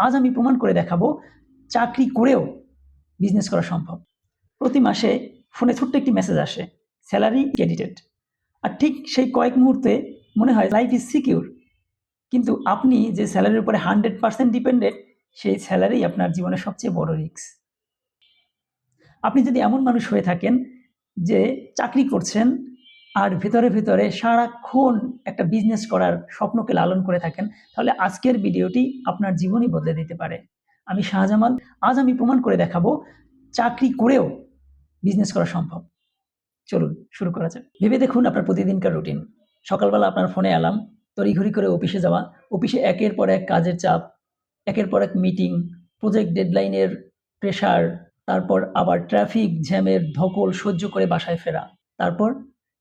আজ আমি প্রমাণ করে দেখাবো চাকরি করেও বিজনেস করা সম্ভব। প্রতি মাসে ফোনে ছোট্ট একটি মেসেজ আসে, স্যালারি ক্রেডিটেড। আর ঠিক সেই কয়েক মুহূর্তে মনে হয় লাইফ ইজ সিকিউর। কিন্তু আপনি যে স্যালারির উপরে 100% ডিপেন্ডেন্ট, সেই স্যালারি আপনার জীবনের সবচেয়ে বড় রিস্ক। আপনি যদি এমন মানুষ হয়ে থাকেন যে চাকরি করছেন আর ভেতরে সারাক্ষণ একটা বিজনেস করার স্বপ্নকে লালন করে থাকেন, তাহলে আজকের ভিডিওটি আপনার জীবনই বদলে দিতে পারে। আমি শাহজামাল। আজ আমি প্রমাণ করে দেখাবো চাকরি করেও বিজনেস করা সম্ভব। চলুন শুরু করা যাক। ভেবে দেখুন আপনার প্রতিদিনকার রুটিন। সকালবেলা আপনার ফোনে অ্যালার্ম, তড়িঘড়ি করে অফিসে যাওয়া, অফিসে একের পর এক কাজের চাপ, একের পর এক মিটিং, প্রজেক্ট ডেডলাইনের প্রেশার, তারপর আবার ট্রাফিক জ্যামের ধকল সহ্য করে বাসায় ফেরা, তারপর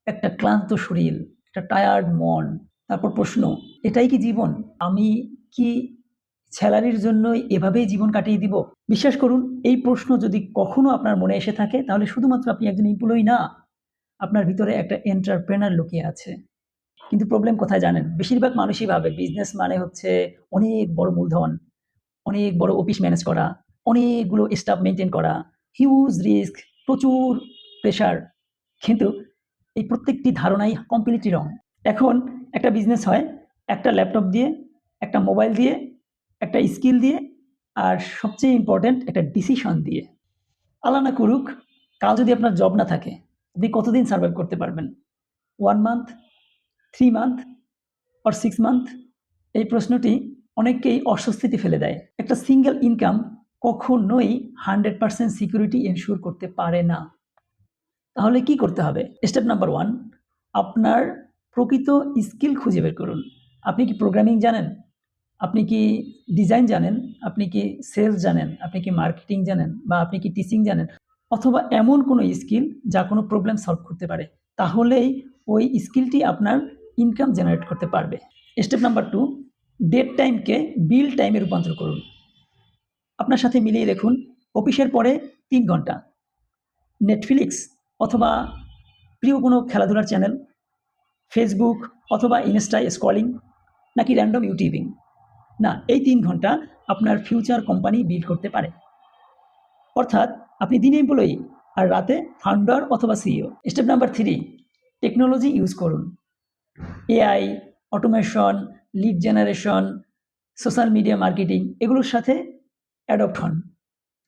একটা ক্লান্ত শরীর, একটা টায়ার্ড মন, তারপর প্রশ্ন, এটাই কি জীবন? আমি কি স্যালারির জন্যই এভাবেই জীবন কাটিয়ে দিব? বিশ্বাস করুন, এই প্রশ্ন যদি কখনো আপনার মনে এসে থাকে, তাহলে শুধুমাত্র আপনি একজন এমপ্লয়ি না, আপনার ভিতরে একটা এন্টারপ্রেনার লুকিয়ে আছে। কিন্তু প্রবলেম কোথায় জানেন? বেশিরভাগ মানুষই ভাবে বিজনেস মানে হচ্ছে অনেক বড় মূলধন, অনেক বড় অফিস ম্যানেজ করা, অনেকগুলো স্টাফ মেইনটেইন করা, হিউজ রিস্ক, প্রচুর প্রেশার। কিন্তু এই প্রত্যেকটি ধারণাই কমপ্লিটলি রং। এখন একটা বিজনেস হয় একটা ল্যাপটপ দিয়ে, একটা মোবাইল দিয়ে, একটা স্কিল দিয়ে, আর সবচেয়ে ইম্পর্টেন্ট একটা ডিসিশন দিয়ে। আল্লাহ না করুক, কাল যদি আপনার জব না থাকে, আপনি কতদিন সার্ভাইভ করতে পারবেন? 1 মান্থ, 3 মান্থ অর 6 মান্থ? এই প্রশ্নটি অনেককেই অস্বস্তিতে ফেলে দেয়। একটা সিঙ্গেল ইনকাম কখনোই 100% সিকিউরিটি এনশিওর করতে পারে না। তাহলে কি করতে হবে? স্টেপ নাম্বার 1, আপনার প্রকৃত স্কিল খুঁজে বের করুন। আপনি কি প্রোগ্রামিং জানেন? আপনি কি ডিজাইন জানেন? আপনি কি সেলস জানেন? আপনি কি মার্কেটিং জানেন? বা আপনি কি টিচিং জানেন? অথবা এমন কোনো স্কিল যা কোনো প্রবলেম সলভ করতে পারে। তাহলেই ওই স্কিলটি আপনার ইনকাম জেনারেট করতে পারবে। স্টেপ নাম্বার 2, ডেড টাইমকে বিল টাইমে রূপান্তর করুন। আপনার সাথে মিলিয়ে দেখুন, অফিসের পরে 3 ঘন্টা নেটফ্লিক্স অথবা প্রিয় কোনো খেলাধুলার চ্যানেল, ফেসবুক অথবা ইনস্টায় স্ক্রলিং, নাকি র্যান্ডম ইউটিউবিং? না, এই 3 ঘন্টা আপনার ফিউচার কোম্পানি বিল্ড করতে পারে। অর্থাৎ আপনি দিনে এমপ্লয়ি আর রাতে ফাউন্ডার অথবা CEO. Step number 3, technology use করুন। AI, automation, lead generation, social media marketing, এগুলোর সাথে অ্যাডপ্ট হন।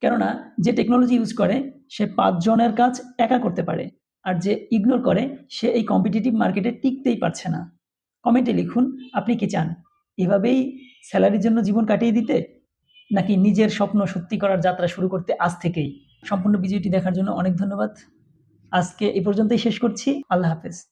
কেননা যে টেকনোলজি ইউজ করে সে 5 জনের কাজ একা করতে পারে, আর যে ইগনোর করে সে এই কম্পিটিটিভ মার্কেটে টিকতেই পারছে না। কমেন্টে লিখুন আপনি কি চান এভাবেই স্যালারির জন্য জীবন কাটিয়ে দিতে, নাকি নিজের স্বপ্ন সত্যি করার যাত্রা শুরু করতে আজ থেকেই? সম্পূর্ণ ভিডিওটি দেখার জন্য অনেক ধন্যবাদ। আজকে এই পর্যন্তই শেষ করছি। আল্লাহ হাফেজ।